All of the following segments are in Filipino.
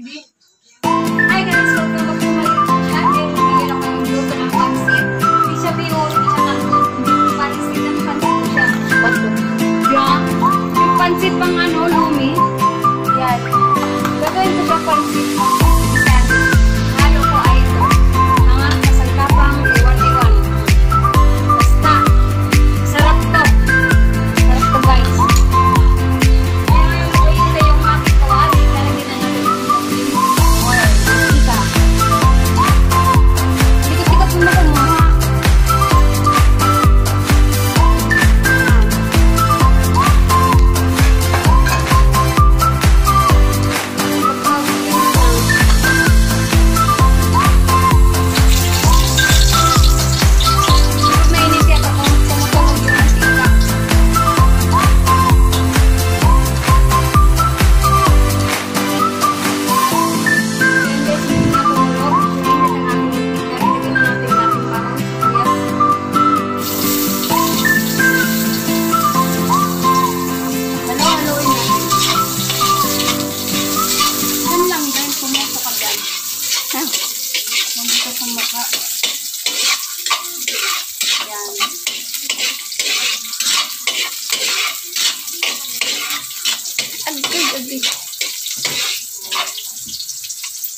TV. Hi guys, welcome back to my YouTube channel. Bigyan ako ng luto ng pansit. Hindi siya biyo, hindi siya nalulot. Pansit ng pansit siya. What to? Yeah. Yung pansit pang ano, lumi. Yan. Gagawin ko siya pansit. Halo ko ay ito. Mga kasalkapang iwan-iwan. Basta. Sarap to. Sarap to guys.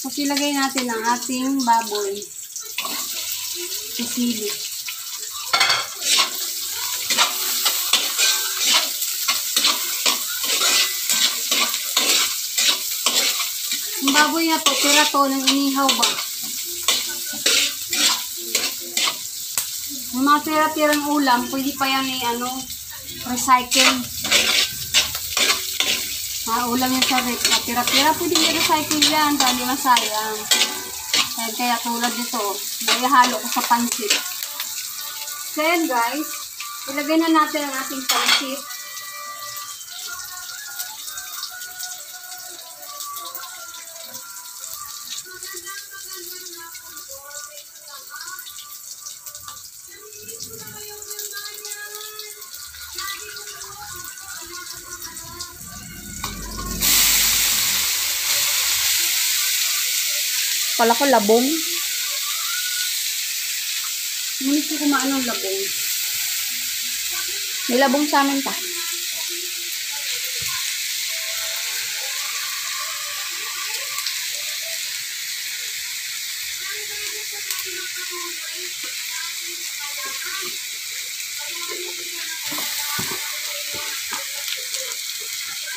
Tapos ilagay natin ang ating baboy. Sisili. Ang baboy na to, tira to ng inihaw ba? Yung mga tira-tirang ulam, pwede pa yan recycle. Ulam yan sa rep. Tira-tira, pwede i-recycle yan. Hindi masayang. Kaya tulad nito, nayahalo ko sa pansit. Then guys, ilagay na natin ang ating pansit. Kala ko labong. Hindi ko kumain ng labong. May labong sa amin pa.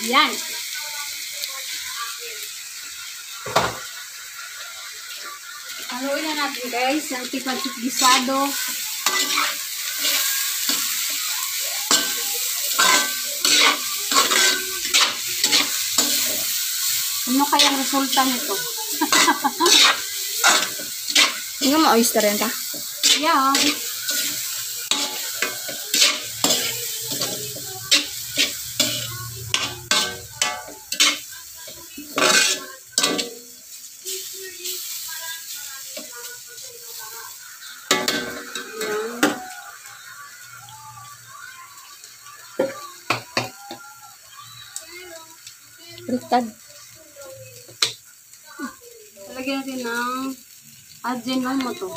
Yan. Haluin na natin guys, ang pansit gisado. Ano kaya ang resulta nito? Hindi mo oyster yan ka? Yeah. Baliktad. Lagyan natin ng Ajinomoto.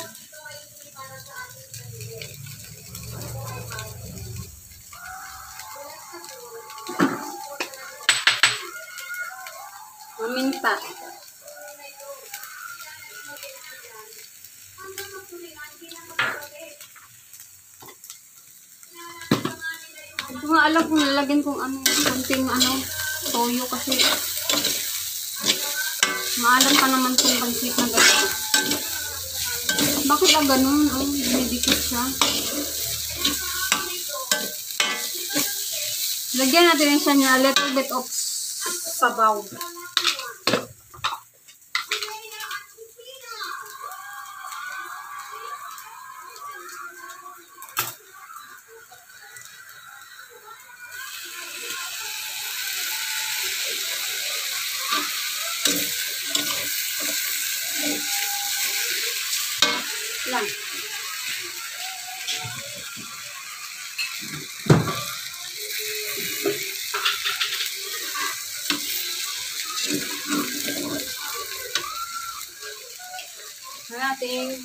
Maminta. Ito nga alam kung lalagyan kong konting toyo kasi maalam pa naman itong pansit na ganito. Bakit ganun? Dinidikit siya. Lagyan natin siya niya a little bit of sabaw. Lang. natin.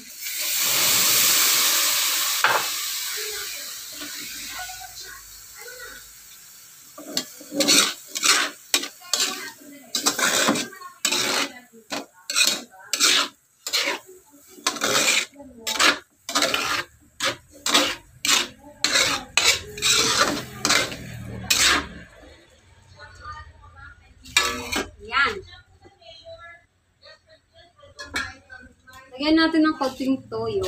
Yan. Lagyan natin ng konting toyo.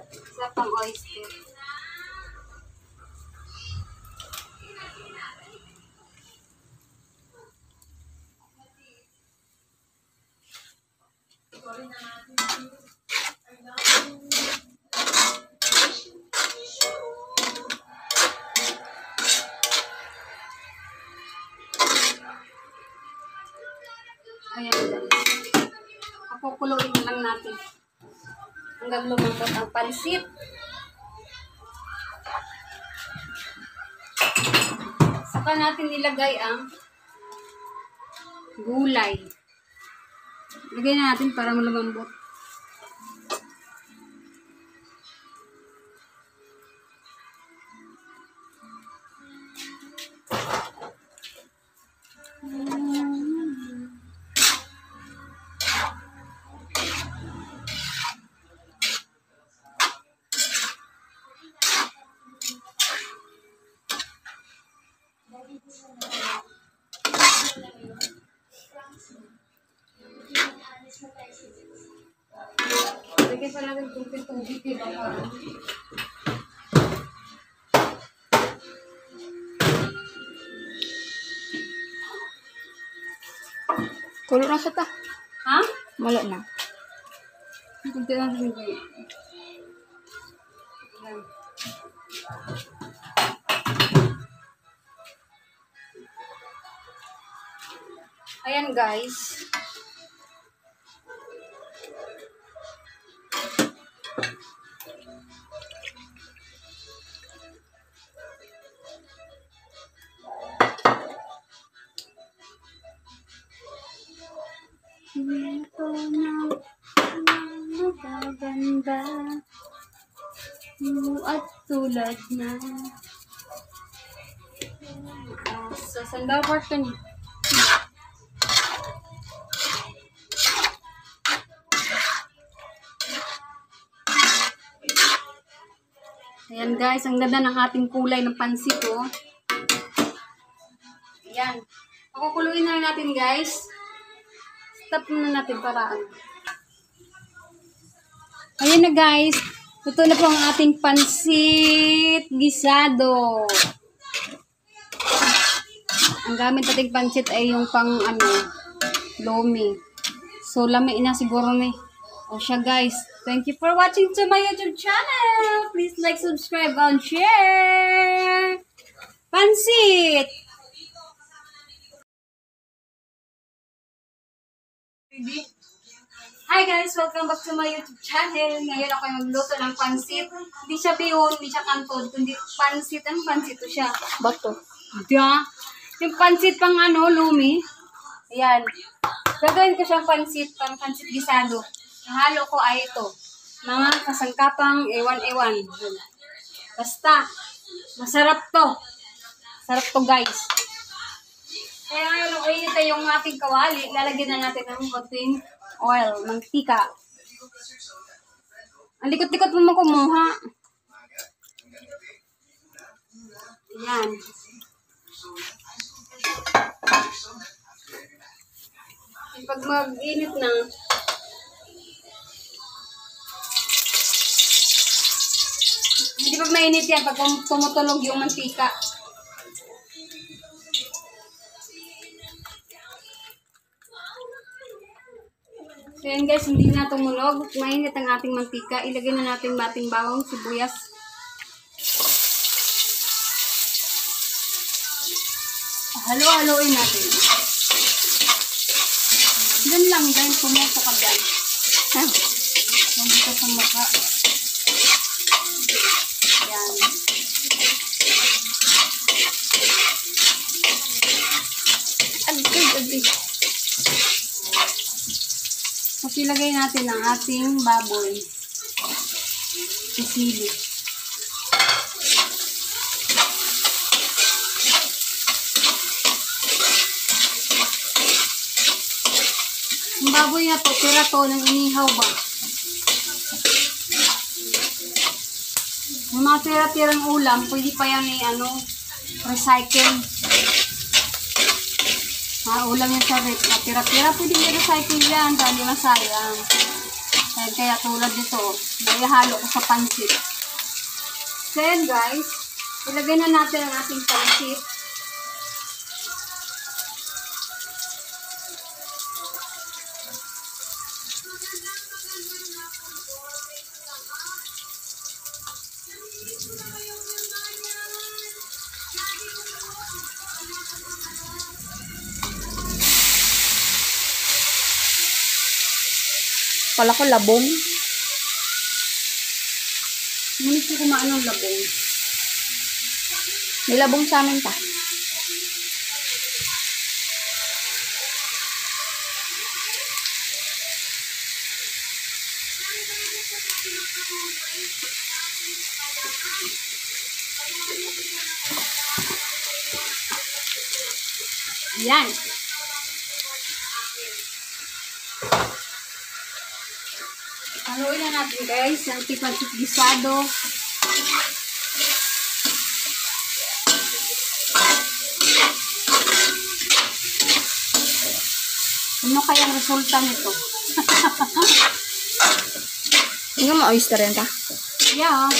Isa pang oyster. Ayan guys. Pakukuluin na lang natin. Hanggang lumambot ang pansit. Saka natin ilagay ang gulay. Lagay na natin para lumambot. Lagyan pa natin kunting tubig, diba? Kulo na siya ta. Ha? Malo na. Kunti lang tubig. Ayan. Ayan guys. Ito na magaganda mo at tulad na sa sandal part ka niya. Ayan guys, ang ganda ng ating kulay ng pansit oh. Ayan. Pakukuluin na rin natin guys. Stop muna natin para ano. Ayan na guys. Ito na po ang ating pansit gisado. Ang gamit nating pansit ay yung pang ano, lomi. So lami na siguro ni. O siya guys. Thank you for watching to my YouTube channel. Please like, subscribe, and share. Pansit! Hi guys! Welcome back to my YouTube channel. Ngayon ako yung magluto ng pansit. Hindi siya bihon, hindi siya kantod, kundi pansit. Ang pansit to siya. Bato. Diba? Yung pansit pang ano, lumi. Ayan. Gagawin ko siyang pansit, pang pansit gisado. Ang halo ko ay ito. Mga kasangkapang ewan-ewan. Basta, masarap to. Sarap to guys. Kaya ngayon, init yung ating kawali. Lalagyan na natin ng konting oil, mantika. Ang likot-likot mo kumuha. Ayan. Pag mag-init na, hindi pag mainit yan, pag tumutulog yung mantika. So yan guys, hindi na tumunog. Mainit ang ating mantika. Ilagay na natin bating bawang, sibuyas. Halo-haloin natin. Diyan lang guys, pumuto ka dyan. Pumuto sa mukha. Yan. Agad. Tapos ilagay natin ang ating baboy. Sisili. Ang baboy na to, tira to ng inihaw ba? Yung mga tira-tirang ulam, pwede pa yan recycle. Ulam yan sa rep. Tira-tira, pwede i-recycle yan. Dahil masayang. Kaya tulad dito, nayahalo ko sa pansit. Then guys, ilagay na natin ang ating pansit. Kala ko labong. Hindi ko kumaan ng labong. May labong sa amin pa. Yan. Haluin na natin guys ang tipansip gisado. Ano kayang resulta nito? Hindi mo oyster yan ta? Yeah.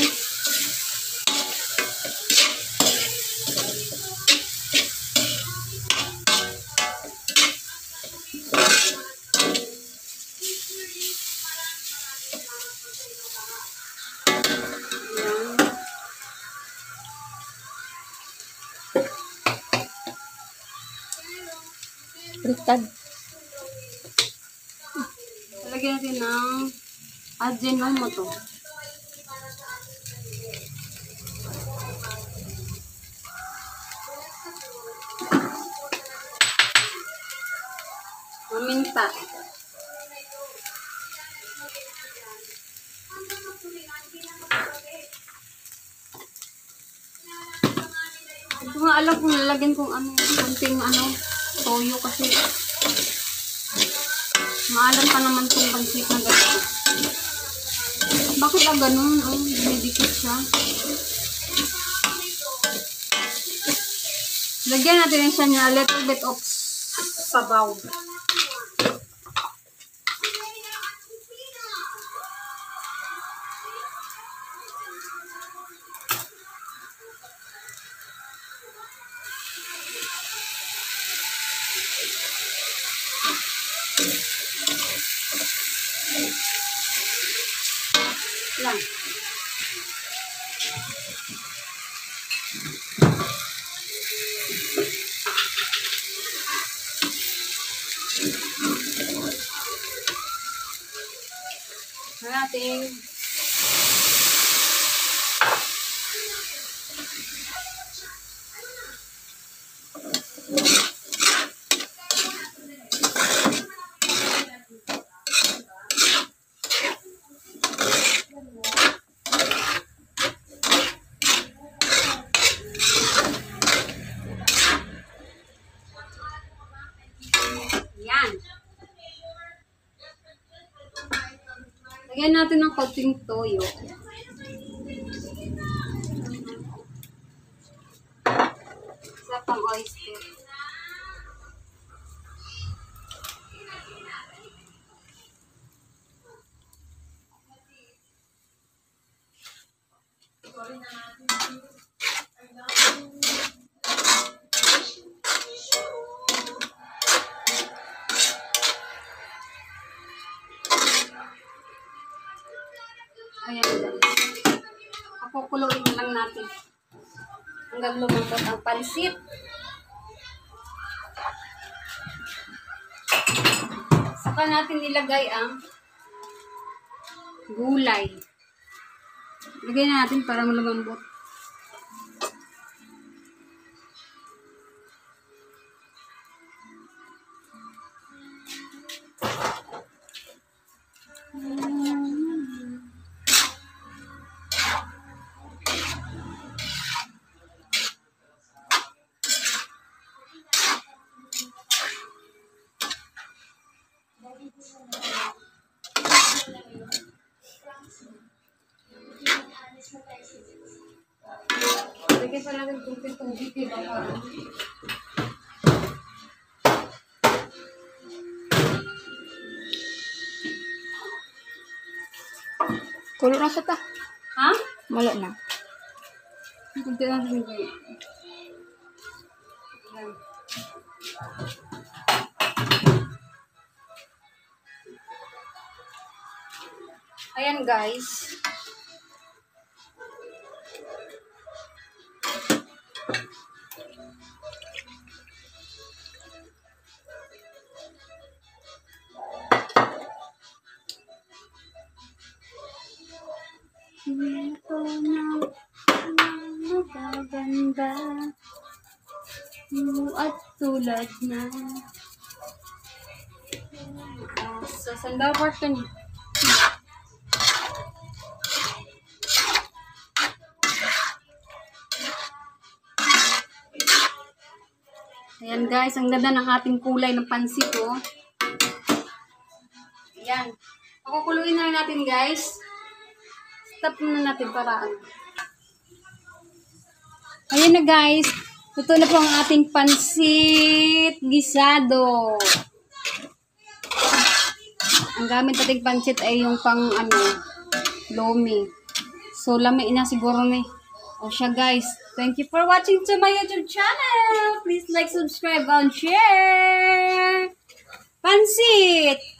Baliktad. Lagyan natin ng Ajinomoto. Paminta. Hindi ko nga alam kung lalagyan kong konting toyo kasi maalam pa naman itong pansit na gano'n. Bakit ganun? Dinidikit siya. Lagyan natin siya niya a little bit of sabaw. Lang. Natin. Yan. Lagyan natin ng konting toyo. Isa pang oyster. Ayan guys. Pakukuluin na lang natin. Hanggang lumambot ang pansit. Saka natin ilagay ang gulay. Lagay na natin para lumambot. Lagyan pa natin tubig, diba? Parang. Kulo na siya ta. Ha? Malo na. Kunti lang sa hindi. Ayan. Ayan guys. Ito na magaganda at tulad na so saan daw part ka niya? Ayan guys, ang ganda ng ating kulay ng pansit oh. Ayan. Pakukuluin na rin natin guys. Stop muna natin para ano. Ayan na guys. Ito na po ang ating pansit gisado. Ang gamit nating pansit ay yung pang ano, lomi. So lami na siguro ni. O siya guys. Thank you for watching to my YouTube channel. Please like, subscribe, and share. Pansit!